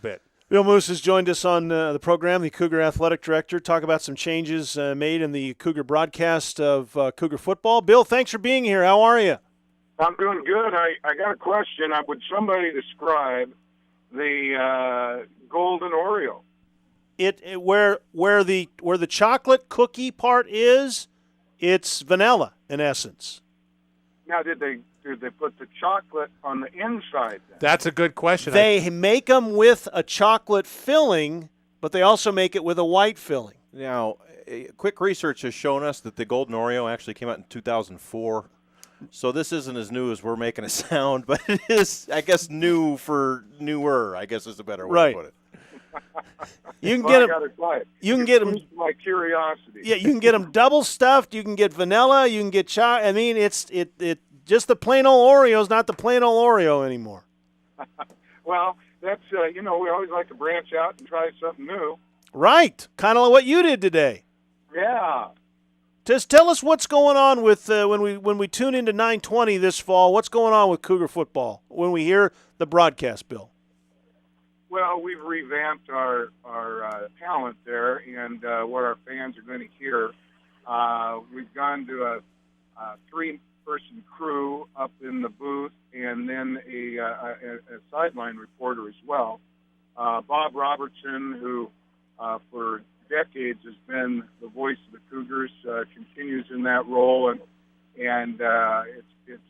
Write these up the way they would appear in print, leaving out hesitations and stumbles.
bit. Bill Moos has joined us on the program, the Cougar Athletic Director, talk about some changes made in the Cougar broadcast of Cougar football. Bill, thanks for being here. How are you? I'm doing good. I got a question. Would somebody describe the golden Oreo? Where the chocolate cookie part is, it's vanilla in essence. Now, did they put the chocolate on the inside then? That's a good question. They make them with a chocolate filling, but they also make it with a white filling. Now, quick research has shown us that the Golden Oreo actually came out in 2004. So this isn't as new as we're making it sound, but it is, I guess, new for newer, I guess is a better way to put it. You can get them. You can get them. My curiosity. Yeah, you can get them double stuffed. You can get vanilla. You can get chocolate. I mean, it's just the plain old Oreo is not the plain old Oreo anymore. Well, that's we always like to branch out and try something new. Right, kind of like what you did today. Yeah. Just tell us what's going on with when we tune into 920 this fall. What's going on with Cougar football when we hear the broadcast, Bill? Well, we've revamped our talent there and what our fans are going to hear. We've gone to a three-person crew up in the booth and then a sideline reporter as well. Bob Robertson, who for decades has been the voice of the Cougars, continues in that role, and it's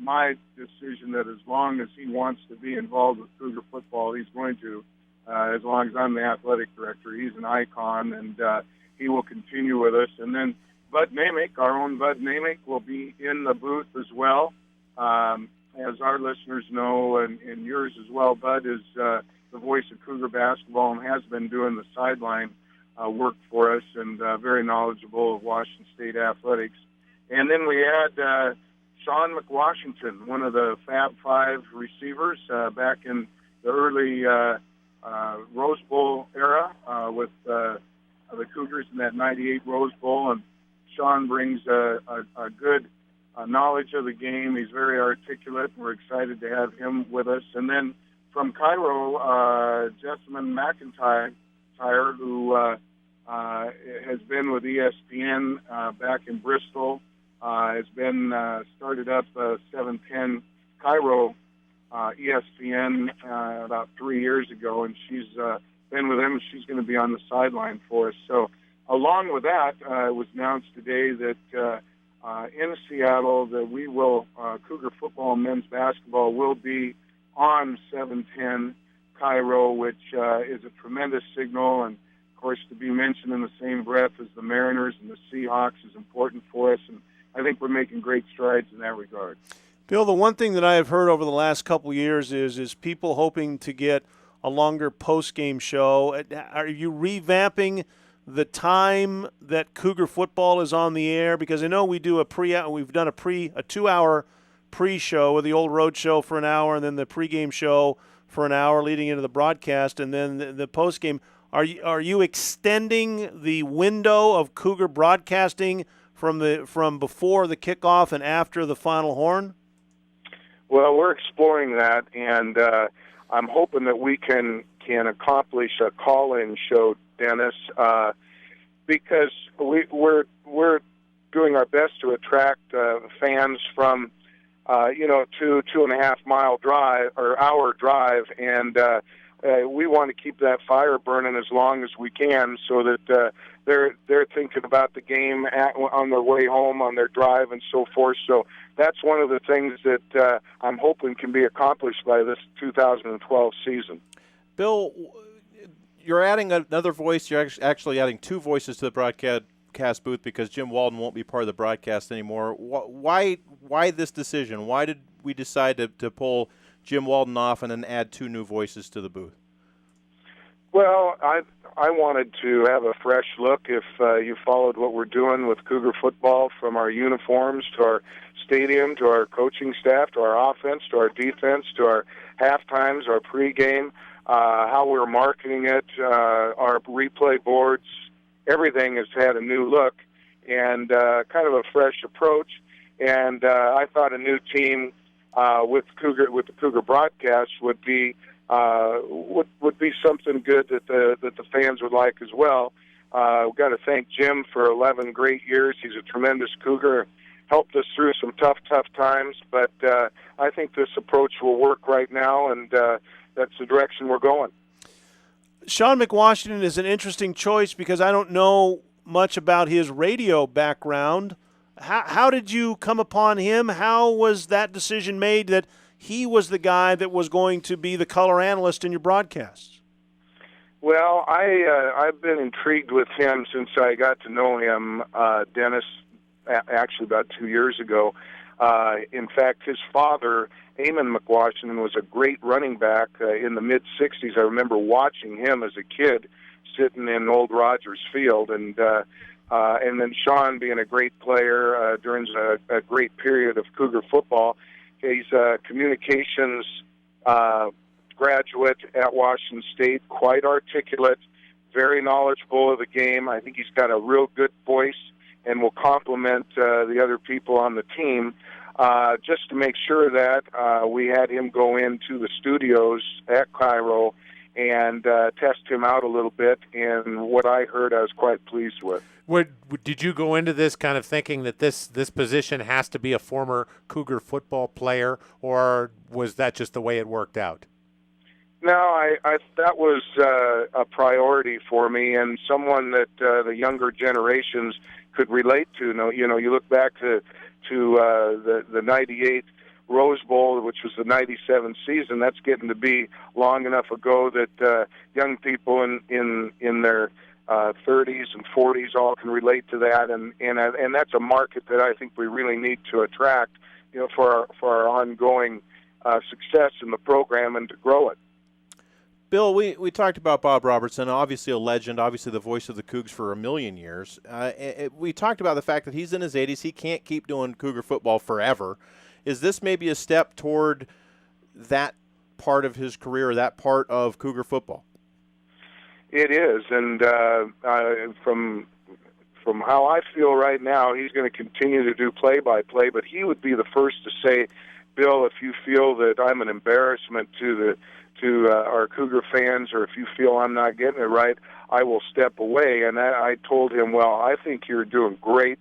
my decision that as long as he wants to be involved with Cougar football, he's going to. As long as I'm the athletic director, he's an icon, and he will continue with us. And then Bud Namick, our own Bud Namick, will be in the booth as well. As our listeners know, and yours as well, Bud is the voice of Cougar basketball and has been doing the sideline work for us, and very knowledgeable of Washington State athletics. And then we had Sean McWashington, one of the Fab Five receivers back in the early Rose Bowl era with the Cougars in that '98 Rose Bowl. And Sean brings a good knowledge of the game. He's very articulate. We're excited to have him with us. And then from Cairo, Jessamine McIntyre, who has been with ESPN back in Bristol, has been started up 710 Cairo ESPN about 3 years ago, and she's been with them, and she's going to be on the sideline for us. So along with that, it was announced today that in Seattle that we will, Cougar football and men's basketball will be on 710 Cairo, which is a tremendous signal, and of course to be mentioned in the same breath as the Mariners and the Seahawks is important for us, and I think we're making great strides in that regard. Bill, the one thing that I have heard over the last couple of years is people hoping to get a longer post-game show. Are you revamping the time that Cougar football is on the air? Because I know we've done a 2-hour pre-show with the old road show for an hour, and then the pregame show for an hour leading into the broadcast, and then the post-game. Are you extending the window of Cougar broadcasting from before the kickoff and after the final horn? Well, we're exploring that, and I'm hoping that we can accomplish a call-in show, Dennis, because we're doing our best to attract fans from 2.5 mile drive or hour drive, and we want to keep that fire burning as long as we can, so that they're thinking about the game on their way home, on their drive, and so forth. So that's one of the things that I'm hoping can be accomplished by this 2012 season. Bill, you're adding another voice. You're actually adding two voices to the broadcast booth because Jim Walden won't be part of the broadcast anymore. Why this decision? Why did we decide to pull Jim Walden off and then add two new voices to the booth? Well, I wanted to have a fresh look. If you followed what we're doing with Cougar football, from our uniforms to our stadium to our coaching staff to our offense to our defense to our halftimes, our pregame, how we're marketing it, our replay boards, everything has had a new look and kind of a fresh approach. And I thought a new team with the Cougar broadcast would be would be something good that the fans would like as well. We've got to thank Jim for 11 great years. He's a tremendous Cougar, helped us through some tough times, but I think this approach will work right now, and that's the direction we're going. Sean McWashington is an interesting choice because I don't know much about his radio background. How did you come upon him? How was that decision made that he was the guy that was going to be the color analyst in your broadcasts? Well, I've been intrigued with him since I got to know him, Dennis, actually about 2 years ago. In fact, his father, Eamon McWashington, was a great running back in the mid-'60s. I remember watching him as a kid sitting in Old Rogers Field, and then Sean being a great player during a great period of Cougar football. He's a communications graduate at Washington State, quite articulate, very knowledgeable of the game. I think he's got a real good voice and will complement the other people on the team. Just to make sure that we had him go into the studios at Cairo and test him out a little bit, and what I heard I was quite pleased with. Did you go into this kind of thinking that this position has to be a former Cougar football player, or was that just the way it worked out? No, I that was a priority for me, and someone that the younger generations could relate to. You look back to the '98 Rose Bowl, which was the '97 season. That's getting to be long enough ago that young people in their 30s and 40s all can relate to that, and that's a market that I think we really need to attract, for our ongoing success in the program and to grow it. Bill, we talked about Bob Robertson, obviously a legend, obviously the voice of the Cougs for a million years. We talked about the fact that he's in his 80s. He can't keep doing Cougar football forever. Is this maybe a step toward that part of his career, that part of Cougar football? It is, and from how I feel right now, he's going to continue to do play-by-play, but he would be the first to say, Bill, if you feel that I'm an embarrassment to our Cougar fans, or if you feel I'm not getting it right, I will step away. And I told him, well, I think you're doing great.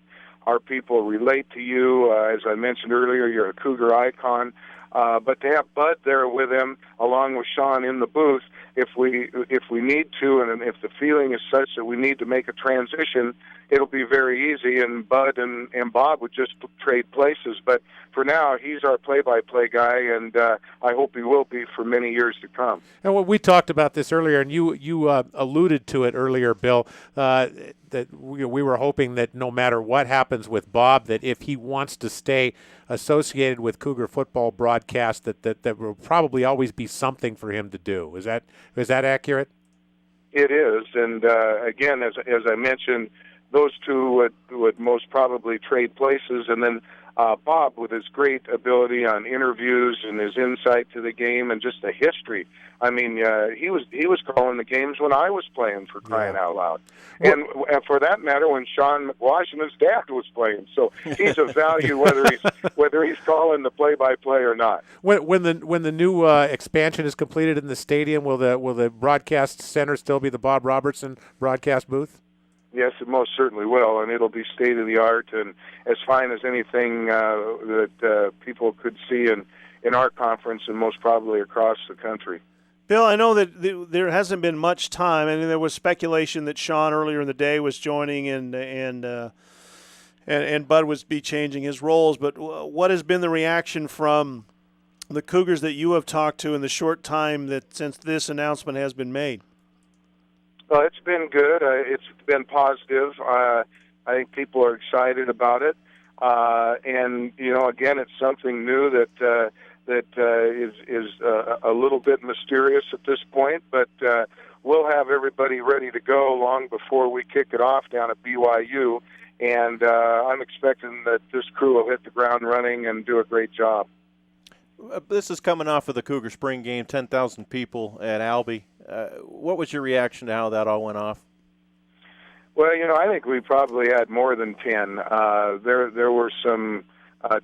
Our people relate to you. As I mentioned earlier, you're a Cougar icon. But to have Bud there with him, along with Sean in the booth, if we need to, and if the feeling is such that we need to make a transition, it'll be very easy, and Bud and Bob would just trade places. But for now, he's our play-by-play guy, and I hope he will be for many years to come. And we talked about this earlier, and you alluded to it earlier, Bill, that we were hoping that no matter what happens with Bob, that if he wants to stay associated with Cougar football broadcast, that will probably always be something for him to do. Is that accurate? It is, and again, as I mentioned, those two would most probably trade places, and then Bob, with his great ability on interviews and his insight to the game and just the history. I mean, he was calling the games when I was playing, for crying out loud, and for that matter, when Sean Washington's dad was playing. So he's of value whether he's calling the play-by-play or not. When the new expansion is completed in the stadium, will the broadcast center still be the Bob Robertson broadcast booth? Yes, it most certainly will, and it'll be state-of-the-art and as fine as anything that people could see in our conference and most probably across the country. Bill, I know that there hasn't been much time. I mean, there was speculation that Sean earlier in the day was joining and Bud was be changing his roles, but what has been the reaction from the Cougars that you have talked to in the short time that since this announcement has been made? Well, it's been good. It's been positive. I think people are excited about it, and again, it's something new that is a little bit mysterious at this point. But we'll have everybody ready to go long before we kick it off down at BYU, and I'm expecting that this crew will hit the ground running and do a great job. This is coming off of the Cougar spring game, 10,000 people at Albee. What was your reaction to how that all went off? Well, I think we probably had more than 10. There were some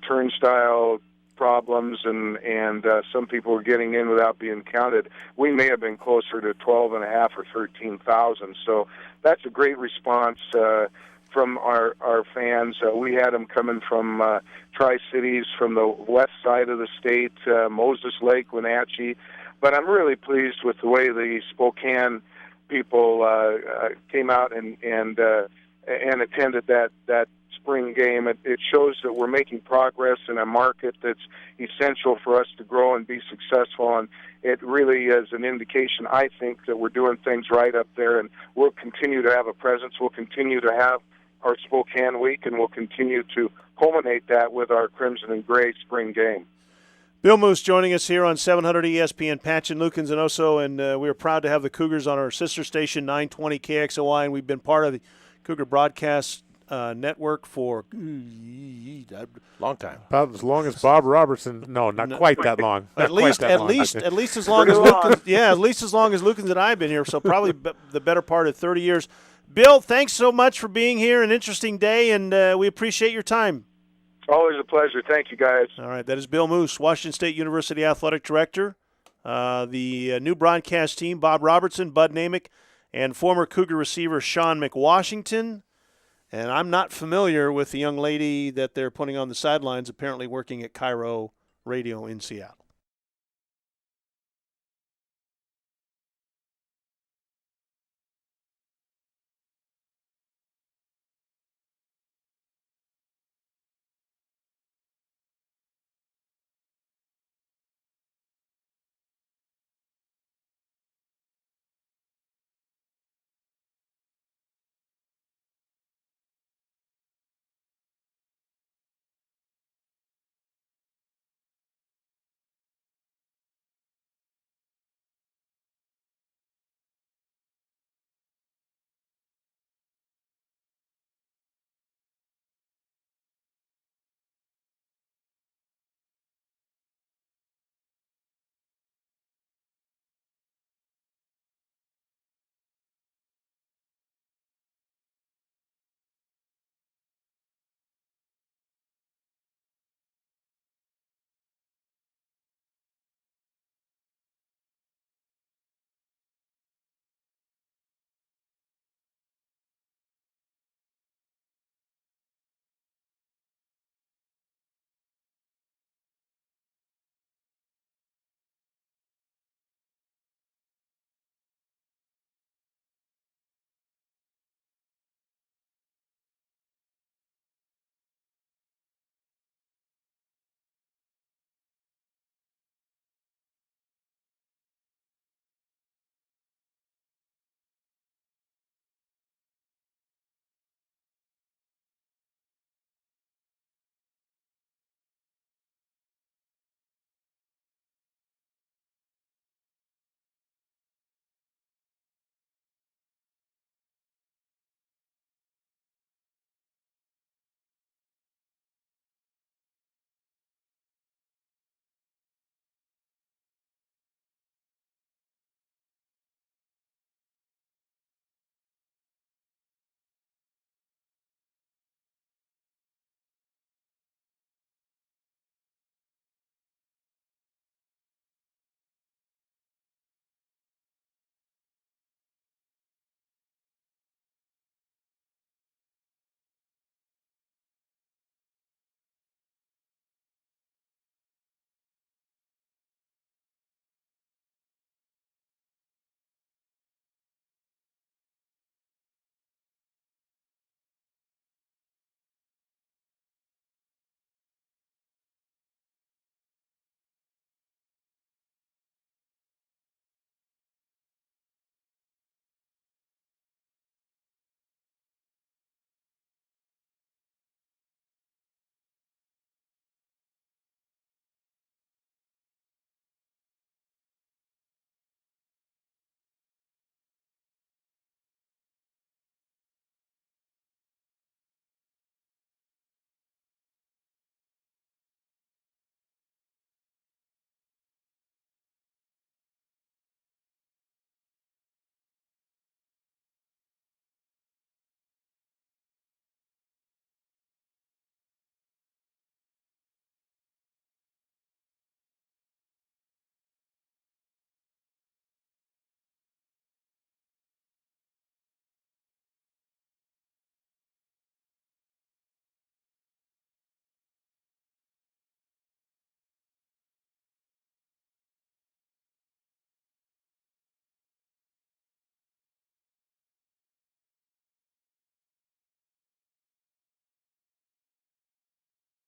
turnstile problems, and some people were getting in without being counted. We may have been closer to 12.5 or 13,000. So that's a great response from our fans. We had them coming from Tri-Cities, from the west side of the state, Moses Lake, Wenatchee. But I'm really pleased with the way the Spokane people came out and attended that spring game. It shows that we're making progress in a market that's essential for us to grow and be successful, and it really is an indication, I think, that we're doing things right up there, and we'll continue to have a presence. We'll continue to have our Spokane Week, and we'll continue to culminate that with our Crimson and Gray spring game. Bill Moos joining us here on 700 ESPN, Patchin, Lukens, and Osso, and we are proud to have the Cougars on our sister station, 920 KXOY, and we've been part of the Cougar Broadcast Network for long time. About as long as Bob Robertson. No, not quite that long. At least as long as Lukens. Yeah, at least as long as Lukens and I have been here. So probably the better part of 30 years. Bill, thanks so much for being here. An interesting day, and we appreciate your time. Always a pleasure. Thank you, guys. All right, that is Bill Moos, Washington State University Athletic Director. The new broadcast team, Bob Robertson, Bud Namick, and former Cougar receiver Sean McWashington. And I'm not familiar with the young lady that they're putting on the sidelines, apparently working at Cairo Radio in Seattle.